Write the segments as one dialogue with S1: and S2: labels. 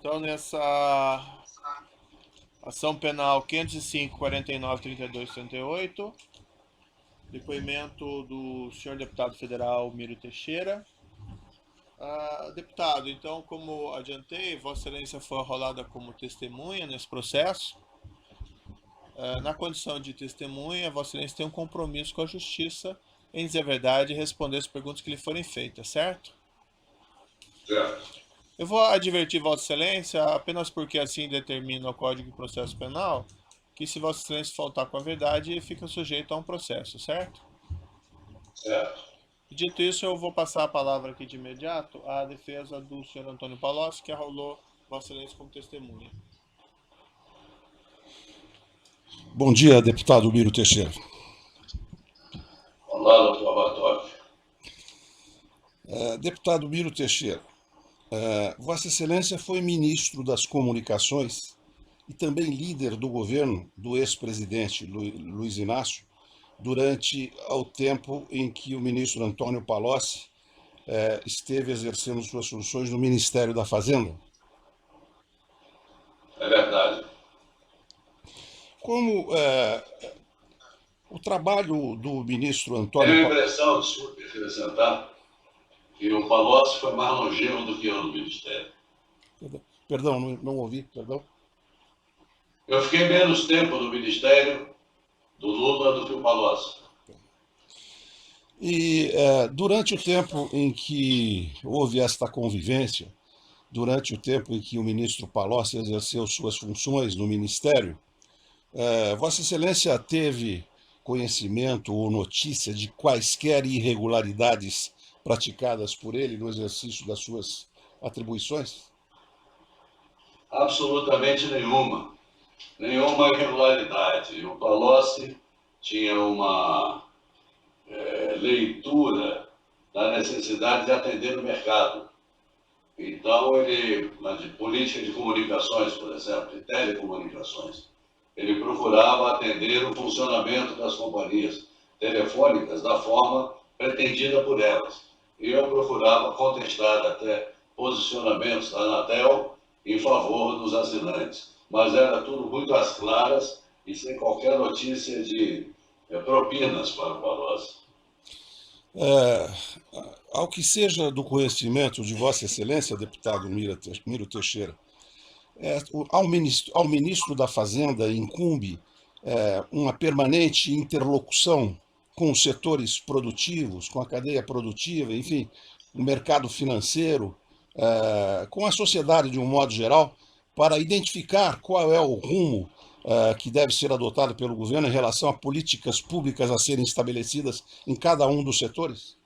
S1: Então, nessa ação penal 505, 49, 32, 38, depoimento do senhor deputado federal Miro Teixeira. Deputado, então, como adiantei, Vossa Excelência foi arrolada como testemunha nesse processo. Na condição de testemunha, Vossa Excelência tem um compromisso com a Justiça em dizer a verdade e responder as perguntas que lhe forem feitas, certo?
S2: Certo.
S1: Eu vou advertir Vossa Excelência, apenas porque assim determina o Código de Processo Penal, que se Vossa Excelência faltar com a verdade, fica sujeito a um processo, certo?
S2: Certo.
S1: Dito isso, eu vou passar a palavra aqui de imediato à defesa do senhor Antônio Palocci, que arrolou Vossa Excelência como testemunha.
S3: Bom dia, deputado Miro Teixeira.
S2: Olá, doutor Bartok.
S3: Deputado Miro Teixeira, Vossa Excelência foi ministro das Comunicações e também líder do governo do ex-presidente Luiz Inácio durante o tempo em que o ministro Antônio Palocci esteve exercendo suas funções no Ministério da Fazenda.
S2: É verdade.
S3: Como o trabalho do ministro
S2: Tenho a
S3: Antônio
S2: impressão, desculpe acrescentar, que o Palocci foi mais longevo do que eu no Ministério.
S3: Perdão, não ouvi, perdão.
S2: Eu fiquei menos tempo no Ministério do Lula do que o Palocci.
S3: E durante o tempo em que houve esta convivência, durante o tempo em que o ministro Palocci exerceu suas funções no Ministério, Vossa Excelência teve conhecimento ou notícia de quaisquer irregularidades praticadas por ele no exercício das suas atribuições?
S2: Absolutamente nenhuma. Nenhuma irregularidade. O Palocci tinha uma leitura da necessidade de atender o mercado. Então, ele, na política de comunicações, por exemplo, de telecomunicações, ele procurava atender o funcionamento das companhias telefônicas da forma pretendida por elas. E eu procurava contestar até posicionamentos da Anatel em favor dos assinantes. Mas era tudo muito às claras e sem qualquer notícia de propinas para o Palocci.
S3: Ao que seja do conhecimento de Vossa Excelência, deputado Miro Teixeira, ao ministro da Fazenda incumbe uma permanente interlocução com os setores produtivos, com a cadeia produtiva, enfim, o mercado financeiro, com a sociedade de um modo geral, para identificar qual é o rumo que deve ser adotado pelo governo em relação a políticas públicas a serem estabelecidas em cada um dos setores?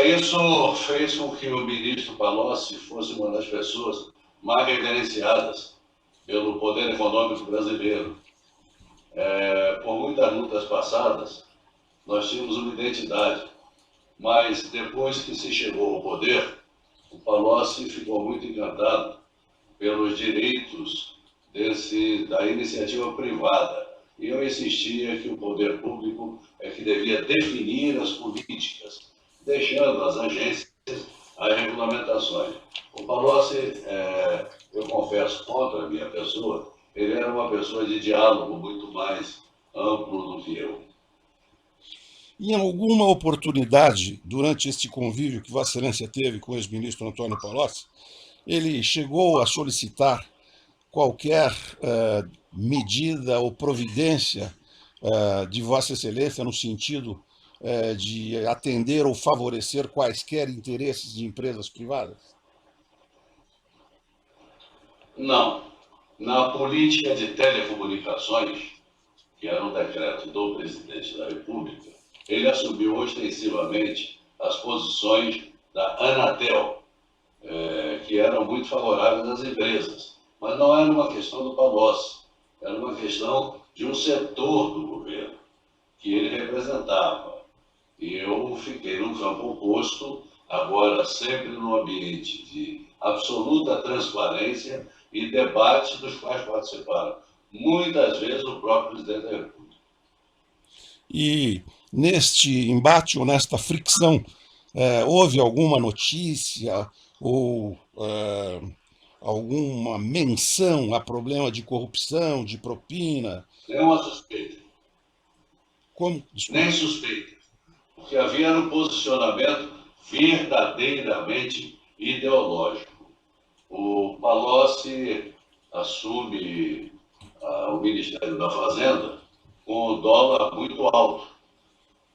S2: Isso fez com que o ministro Palocci fosse uma das pessoas mais reverenciadas pelo poder econômico brasileiro. Por muitas lutas passadas, nós tínhamos uma identidade, mas depois que se chegou ao poder, o Palocci ficou muito encantado pelos direitos da iniciativa privada. E eu insistia que o poder público é que devia definir as políticas, deixando às agências as regulamentações. O Palocci, eu confesso, contra a minha pessoa, ele era uma pessoa de diálogo muito mais amplo do que eu.
S3: Em alguma oportunidade, durante este convívio que Vossa Excelência teve com o ex-ministro Antônio Palocci, ele chegou a solicitar qualquer medida ou providência de Vossa Excelência no sentido de atender ou favorecer quaisquer interesses de empresas privadas?
S2: Não. Na política de telecomunicações, que era um decreto do presidente da República, ele assumiu ostensivamente as posições da Anatel, que eram muito favoráveis às empresas. Mas não era uma questão do Palocci, era uma questão de um setor do governo que ele representava. E eu fiquei num campo oposto, agora sempre num ambiente de absoluta transparência e debate dos quais participaram muitas vezes o próprio presidente da República.
S3: E neste embate ou nesta fricção, houve alguma notícia ou alguma menção a problema de corrupção, de propina?
S2: Nenhuma suspeita,
S3: Como?
S2: nem
S3: Desculpe.
S2: suspeita. O que havia era um posicionamento verdadeiramente ideológico. O Palocci assume o Ministério da Fazenda com o dólar muito alto.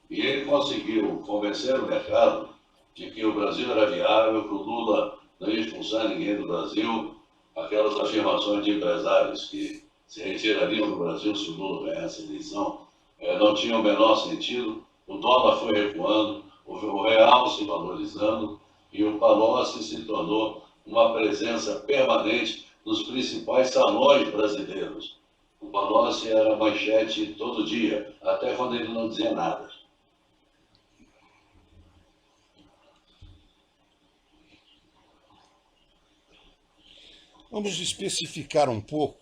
S2: E ele conseguiu convencer o mercado de que o Brasil era viável, que o Lula não ia expulsar ninguém do Brasil, aquelas afirmações de empresários que se retirariam do Brasil se o Lula ganhasse a eleição, não tinham o menor sentido. O dólar foi recuando, o real se valorizando e o Palocci se tornou uma presença permanente nos principais salões brasileiros. O Palocci era manchete todo dia, até quando ele não dizia nada.
S3: Vamos especificar um pouco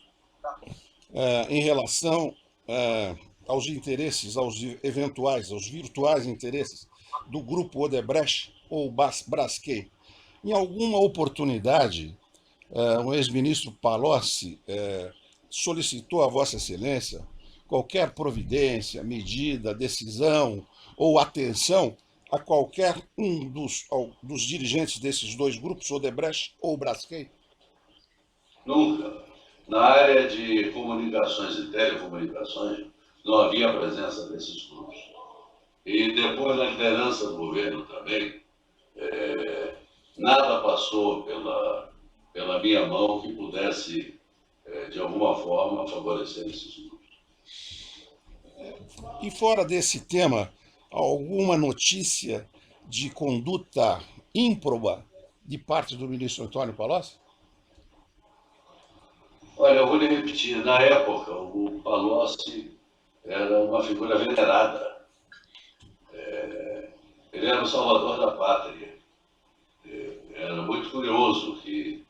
S3: em relação aos interesses, aos eventuais, aos virtuais interesses do grupo Odebrecht ou Braskem. Em alguma oportunidade, o ex-ministro Palocci solicitou a Vossa Excelência qualquer providência, medida, decisão ou atenção a qualquer um dos dirigentes desses dois grupos, Odebrecht ou Braskem?
S2: Nunca. Na área de comunicações e telecomunicações, não havia a presença desses grupos. E depois da liderança do governo também, nada passou pela minha mão que pudesse, de alguma forma, favorecer esses grupos.
S3: E fora desse tema, alguma notícia de conduta ímproba de parte do ministro Antônio Palocci?
S2: Olha, eu vou lhe repetir, na época, o Palocci era uma figura venerada. Ele era o salvador da pátria. Era muito curioso que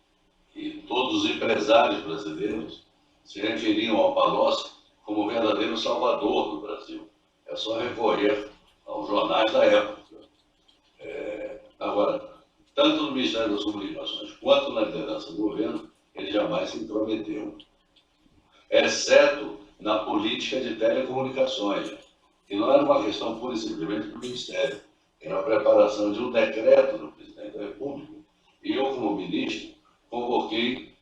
S2: todos os empresários brasileiros se referiam ao Palocci como o verdadeiro salvador do Brasil. É só recorrer aos jornais da época. Agora, tanto no Ministério das Comunicações quanto na liderança do governo, ele jamais se intrometeu, exceto na política de telecomunicações, que não era uma questão pura e simplesmente do Ministério, era a preparação de um decreto do presidente da República. E eu, como ministro, convoquei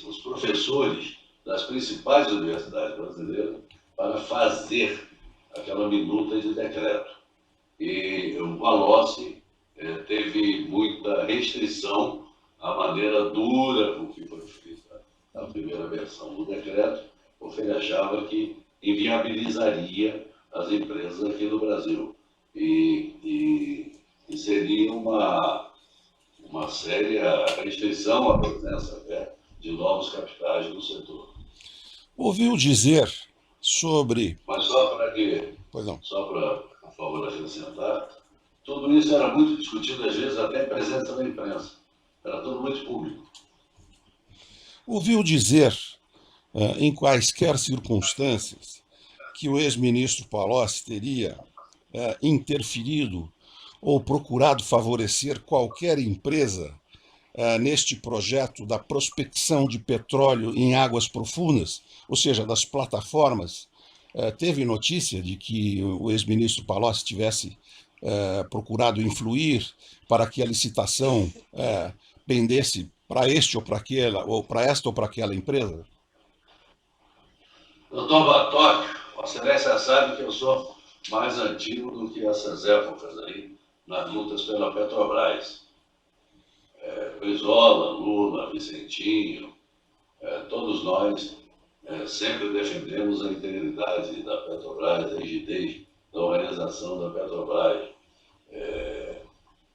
S2: os professores das principais universidades brasileiras para fazer aquela minuta de decreto. E o Palocci teve muita restrição à maneira dura com que foi feita a primeira versão do decreto, porque ele achava que inviabilizaria as empresas aqui no Brasil. E seria uma séria restrição à presença até de novos capitais no setor.
S3: Ouviu dizer sobre.
S2: Mas só para que,
S3: Pois não.
S2: só para, por favor, acrescentar, tudo isso era muito discutido, às vezes, até em presença da imprensa. Era tudo muito público.
S3: Ouviu dizer, em quaisquer circunstâncias, que o ex-ministro Palocci teria interferido ou procurado favorecer qualquer empresa neste projeto da prospecção de petróleo em águas profundas, ou seja, das plataformas. Teve notícia de que o ex-ministro Palocci tivesse procurado influir para que a licitação pendesse para este ou para aquela, ou para esta ou para aquela empresa?
S2: Doutor Batóquio, Vossa Excelência sabe que eu sou mais antigo do que essas épocas aí, nas lutas pela Petrobras. Brizola, Lula, Vicentinho, todos nós sempre defendemos a integridade da Petrobras, a rigidez da organização da Petrobras.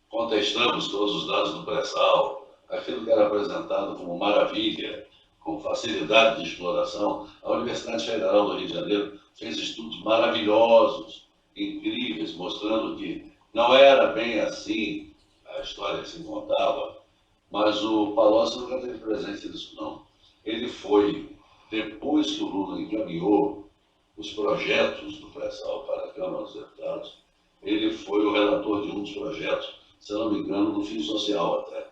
S2: Contestamos todos os dados do pré-sal, aquilo que era apresentado como maravilha, com facilidade de exploração. A Universidade Federal do Rio de Janeiro fez estudos maravilhosos, incríveis, mostrando que não era bem assim a história que se contava, mas o Palocci nunca teve presente nisso, não. Ele foi, depois que o Lula encaminhou os projetos do pré-sal para a Câmara dos Deputados, ele foi o relator de um dos projetos se eu não me engano, do fim social até.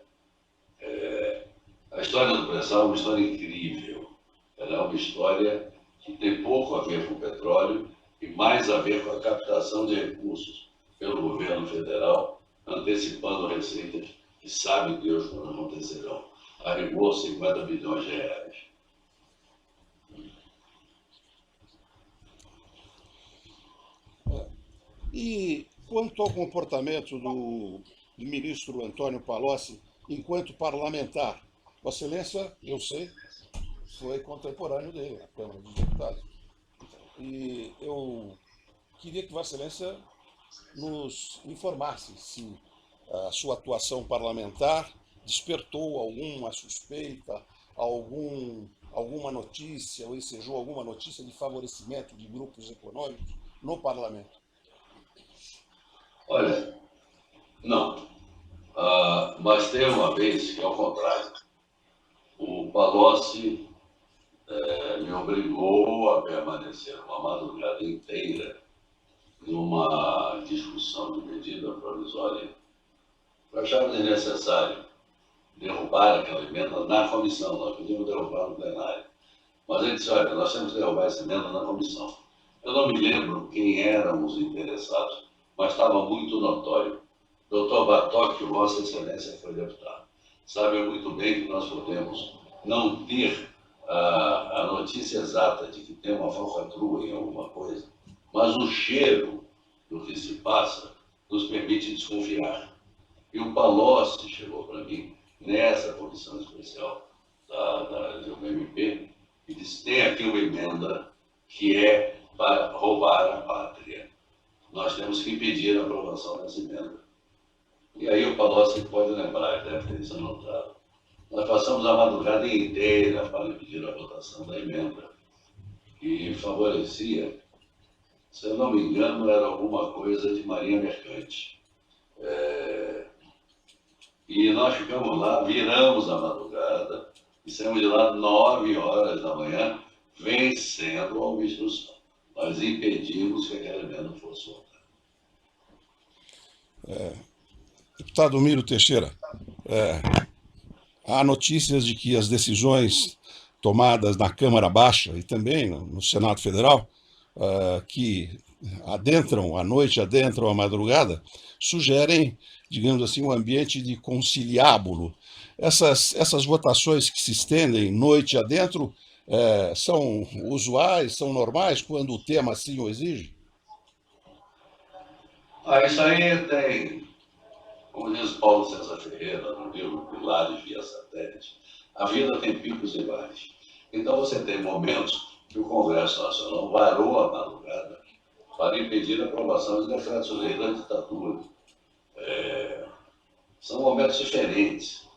S2: A história do pré-sal é uma história incrível. Ela é uma história que tem pouco a ver com o petróleo e mais a ver com a captação de recursos pelo governo federal, antecipando receitas que sabe Deus quando acontecerão. Arribou 50 bilhões de reais.
S3: E quanto ao comportamento do ministro Antônio Palocci enquanto parlamentar, Vossa Excelência, eu sei, foi contemporâneo dele na Câmara dos Deputados. E eu queria que Vossa Excelência nos informasse se a sua atuação parlamentar despertou alguma suspeita, alguma notícia, ou ensejou alguma notícia de favorecimento de grupos econômicos no parlamento.
S2: Olha, não. Mas tem uma vez que, ao contrário, o Palocci me obrigou a permanecer uma madrugada inteira numa discussão de medida provisória. Eu achava desnecessário derrubar aquela emenda na comissão, nós podíamos derrubar no plenário. Mas ele disse, olha, nós temos que derrubar essa emenda na comissão. Eu não me lembro quem eram os interessados, mas estava muito notório. Doutor Bartok, Vossa Excelência foi deputado. Sabe muito bem que nós podemos não ter a notícia exata de que tem uma falcatrua em alguma coisa, mas o cheiro do que se passa nos permite desconfiar. E o Palocci chegou para mim, nessa comissão especial do MP, e disse, tem aqui uma emenda que é para roubar a pátria. Nós temos que impedir a aprovação dessa emenda. E aí o Palocci pode lembrar, deve ter isso anotado. Nós passamos a madrugada inteira para impedir a votação da emenda, que favorecia, se eu não me engano, era alguma coisa de marinha mercante. E nós ficamos lá, viramos a madrugada, e saímos de lá 9 horas da manhã, vencendo a obstrução. Nós impedimos que aquela emenda fosse votada.
S3: Deputado Miro Teixeira, há notícias de que as decisões tomadas na Câmara Baixa e também no Senado Federal, que adentram a noite, adentram a madrugada, sugerem, digamos assim, um ambiente de conciliábulo. Essas votações que se estendem noite adentro são usuais, são normais, quando o tema assim o exige?
S2: Isso aí tem, como diz Paulo César Ferreira, no livro Pilares via Satélite, a vida tem picos e vales. Então você tem momentos que o Congresso Nacional varou a madrugada para impedir a aprovação de decretos-lei da ditadura. São momentos diferentes.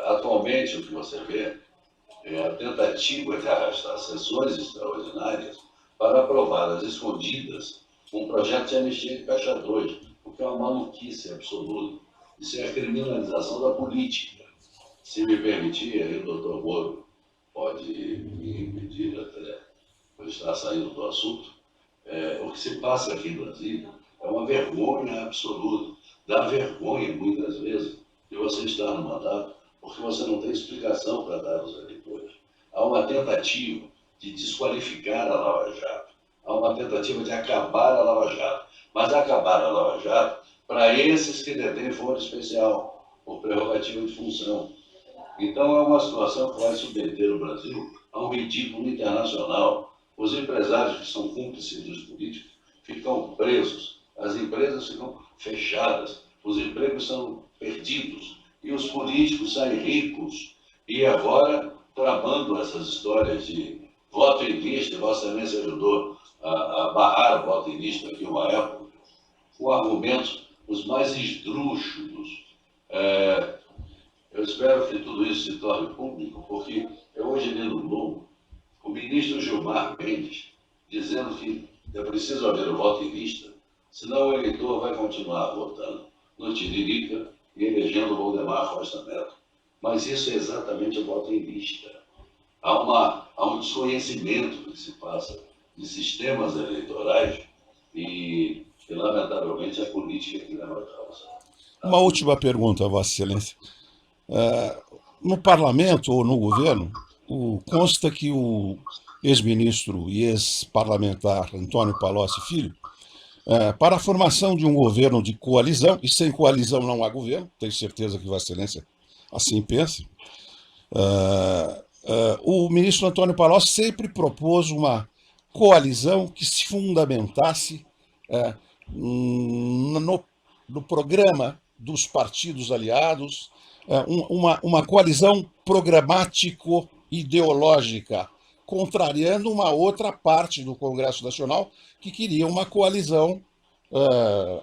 S2: Atualmente, o que você vê é a tentativa de arrastar sessões extraordinárias para aprovar às escondidas um projeto de anistia de Caixa 2, o que é uma maluquice absoluta. Isso é a criminalização da política. Se me permitir, aí o doutor Moro pode me impedir até por estar saindo do assunto. O que se passa aqui em Brasília é uma vergonha absoluta. Dá vergonha, muitas vezes, de você estar no mandato, porque você não tem explicação para dar aos eleitores. Há uma tentativa de desqualificar a Lava Jato. Há uma tentativa de acabar a Lava Jato. Mas acabar a Lava Jato para esses que detêm foro especial, por prerrogativa de função. Então é uma situação que vai submeter o Brasil a um ridículo internacional. Os empresários que são cúmplices dos políticos ficam presos, as empresas ficam fechadas, os empregos são perdidos e os políticos saem ricos. E agora, tramando essas histórias de voto em lista, Vossa Excelência ajudou a barrar o voto em lista aqui uma época, com argumentos os mais esdrúxulos. Eu espero que tudo isso se torne público, porque eu hoje li no Globo o ministro Gilmar Mendes dizendo que é preciso haver o voto em lista, senão o eleitor vai continuar votando no Tiririca e elegendo o Valdemar Costa Neto. Mas isso é exatamente o voto em lista. Há um desconhecimento do que se passa de sistemas eleitorais e lamentavelmente, a política que leva a causa.
S3: Uma última pergunta, Vossa Excelência. No parlamento ou no governo, consta que o ex-ministro e ex-parlamentar Antônio Palocci Filho, para a formação de um governo de coalizão, e sem coalizão não há governo, tenho certeza que Vossa Excelência assim pensa, o ministro Antônio Palocci sempre propôs uma coalizão que se fundamentasse no, no programa dos partidos aliados, uma coalizão programático-ideológica, contrariando uma outra parte do Congresso Nacional que queria uma coalizão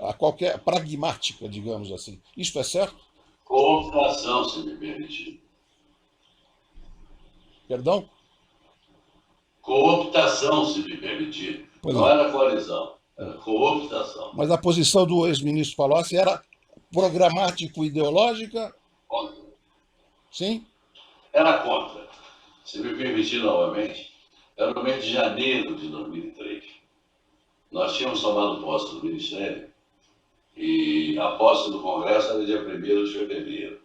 S3: a qualquer pragmática, digamos assim. Isto é certo?
S2: Cooptação, se me permitir.
S3: Perdão?
S2: Cooptação, se me permitir.
S3: Pois
S2: Não
S3: não.
S2: era coalizão, era cooptação.
S3: Mas a posição do ex-ministro Palocci era programático-ideológica, sim?
S2: Era contra. Se me permitir novamente, era no mês de janeiro de 2003. Nós tínhamos tomado posse do Ministério e a posse do Congresso era dia 1º de fevereiro.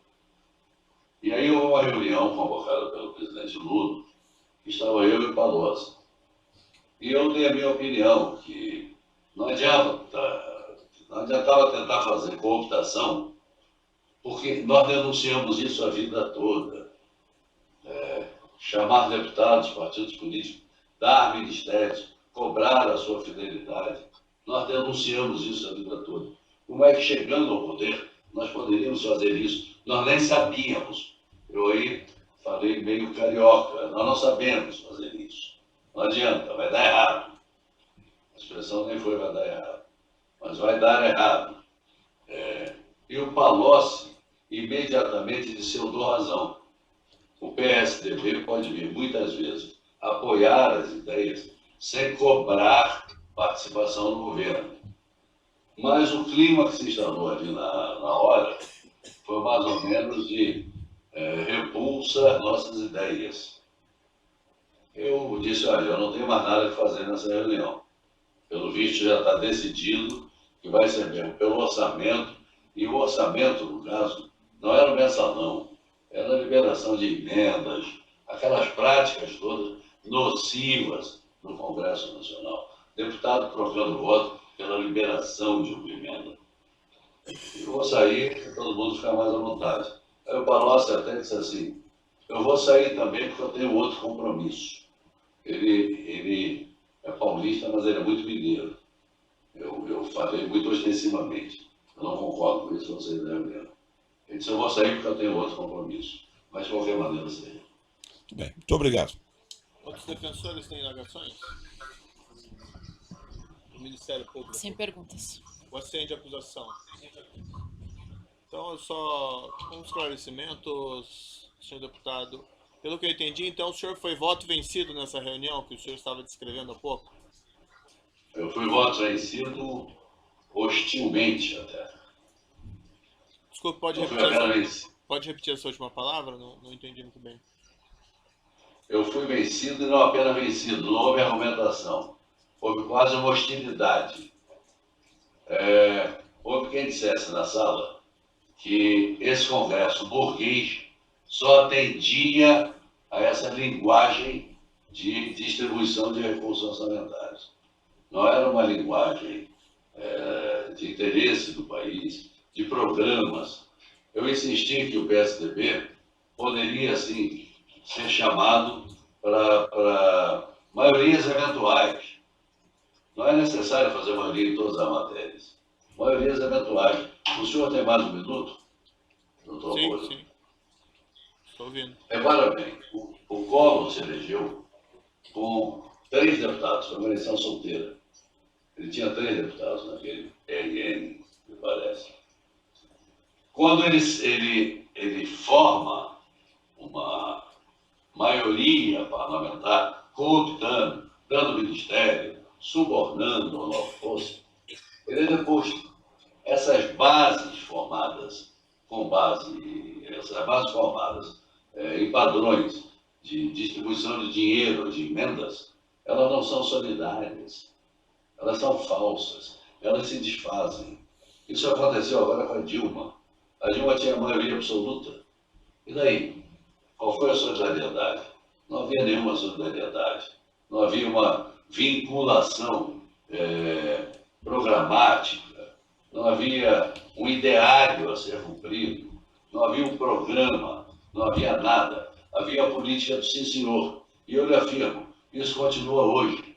S2: E aí houve uma reunião convocada pelo presidente Lula, que estava eu e o Palocci. E eu dei a minha opinião, que não adiantava tentar fazer cooptação, porque nós denunciamos isso a vida toda. Chamar deputados, partidos políticos, dar ministérios, cobrar a sua fidelidade. Nós denunciamos isso a vida toda. Como é que, chegando ao poder, nós poderíamos fazer isso? Nós nem sabíamos. Eu aí falei meio carioca. Nós não sabemos fazer isso. Não adianta, vai dar errado. A expressão nem foi vai dar errado, mas vai dar errado. E o Palocci imediatamente disse: eu dou razão. O PSDB pode vir muitas vezes apoiar as ideias sem cobrar participação no governo. Mas o clima que se instalou ali na hora foi mais ou menos de repulsa às nossas ideias. Eu disse: olha, eu não tenho mais nada que fazer nessa reunião. Pelo visto, já está decidido que vai ser mesmo pelo orçamento, e o orçamento, no caso, não era o mensalão, era a liberação de emendas, aquelas práticas todas nocivas no Congresso Nacional. Deputado trocando voto pela liberação de uma emenda. Eu vou sair para todo mundo ficar mais à vontade. Aí o Palocci até disse assim: eu vou sair também porque eu tenho outro compromisso. Ele é paulista, mas ele é muito mineiro. Eu falei muito ostensivamente. Eu não concordo com isso, vocês devem ver. Ele disse: eu vou sair porque eu tenho outro compromisso. Mas de qualquer maneira, seja.
S3: Muito bem, muito obrigado.
S1: Outros defensores têm indagações? O Ministério Público.
S4: Sem perguntas.
S1: O assento de acusação. Então, só um esclarecimento, senhor deputado. Pelo que eu entendi, então o senhor foi voto vencido nessa reunião que o senhor estava descrevendo há pouco?
S2: Eu fui voto vencido hostilmente até.
S1: Desculpe, pode repetir essa última palavra? Não entendi muito bem.
S2: Eu fui vencido e não apenas vencido, não houve argumentação. Houve quase uma hostilidade. Houve quem dissesse na sala que esse Congresso burguês só atendia a essa linguagem de distribuição de recursos orçamentários. Não era uma linguagem de interesse do país, de programas. Eu insisti que o PSDB poderia, sim, ser chamado para maiorias eventuais. Não é necessário fazer maioria em todas as matérias. Maiorias eventuais. O senhor tem mais um minuto, doutor Moura?
S1: Sim. Estou ouvindo.
S2: Repara bem, o Collor se elegeu com 3 deputados, foi uma eleição solteira. Ele tinha 3 deputados naquele RN, me parece. Quando ele forma uma maioria parlamentar, cooptando, dando ministério, subornando a nova força, ele depois, essas bases formadas em padrões de distribuição de dinheiro, de emendas, elas não são solidárias, elas são falsas, elas se desfazem. Isso aconteceu agora com a Dilma. A Dilma tinha maioria absoluta. E daí? Qual foi a solidariedade? Não havia nenhuma solidariedade. Não havia uma vinculação programática. Não havia um ideário a ser cumprido. Não havia um programa. Não havia nada. Havia a política do sim, senhor. E eu lhe afirmo, isso continua hoje.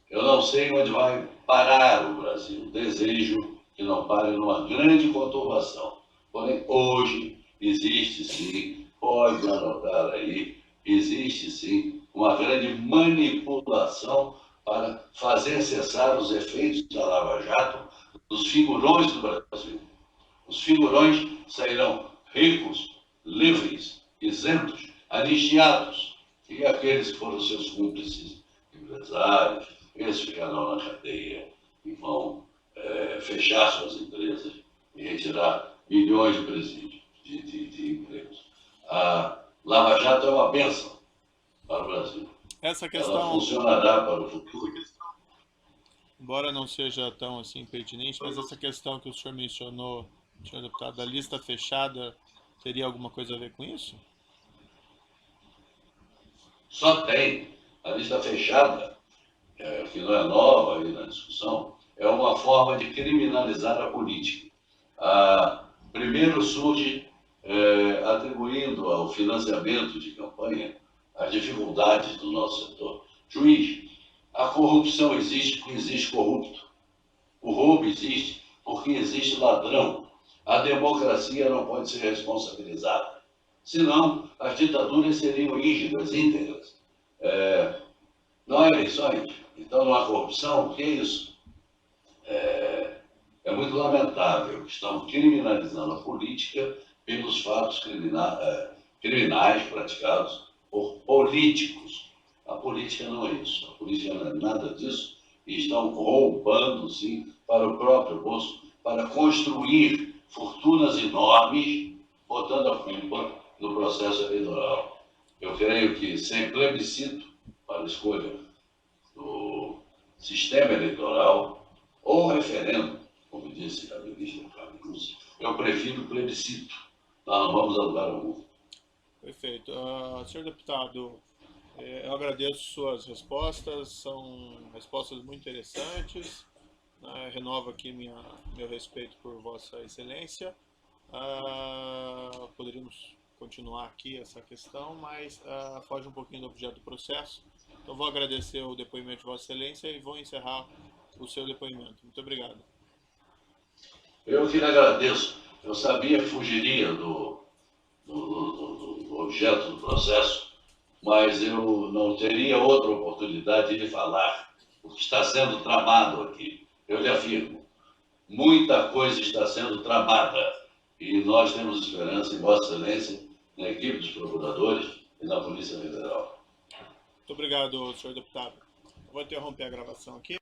S2: Eu não sei onde vai parar o Brasil. Desejo que não pare numa grande conturbação. Porém, hoje existe sim, pode anotar aí, existe sim uma grande manipulação para fazer cessar os efeitos da Lava Jato dos figurões do Brasil. Os figurões sairão ricos, livres, isentos, anistiados. E aqueles que foram seus cúmplices, empresários, eles ficarão na cadeia e vão fechar suas empresas e retirar milhões de presídios, de empregos. A Lava Jato é uma bênção para o Brasil.
S1: Essa questão,
S2: ela funcionará para o futuro.
S1: Embora não seja tão assim pertinente, mas essa questão que o senhor mencionou, senhor deputado, da lista fechada, teria alguma coisa a ver com isso?
S2: Só tem. A lista fechada, que não é nova aí na discussão, é uma forma de criminalizar a política. Primeiro surge atribuindo ao financiamento de campanha as dificuldades do nosso setor. Juiz, a corrupção existe porque existe corrupto. O roubo existe porque existe ladrão. A democracia não pode ser responsabilizada. Senão, as ditaduras seriam rígidas, íntegras. Não há eleições, então não há corrupção. O que é isso? É muito lamentável que estamos criminalizando a política pelos fatos criminais praticados por políticos. A política não é isso. A política não é nada disso. E estão roubando, sim, para o próprio bolso, para construir fortunas enormes, botando a culpa no processo eleitoral. Eu creio que sem plebiscito para a escolha do sistema eleitoral ou referendo, como disse a ministra Carmen Lúcia, eu prefiro plebiscito. Nós não vamos a lugar algum.
S1: Perfeito. Senhor deputado, eu agradeço suas respostas, são respostas muito interessantes. Renovo aqui meu respeito por Vossa Excelência. Poderíamos continuar aqui essa questão, mas foge um pouquinho do objeto do processo. Então, vou agradecer o depoimento de Vossa Excelência e vou encerrar o seu depoimento. Muito obrigado.
S2: Eu que lhe agradeço. Eu sabia que fugiria do objeto do processo, mas eu não teria outra oportunidade de falar o que está sendo tramado aqui. Eu lhe afirmo, muita coisa está sendo tramada e nós temos esperança em Vossa Excelência, na equipe dos procuradores e na Polícia Federal.
S1: Muito obrigado, senhor deputado. Eu vou interromper a gravação aqui.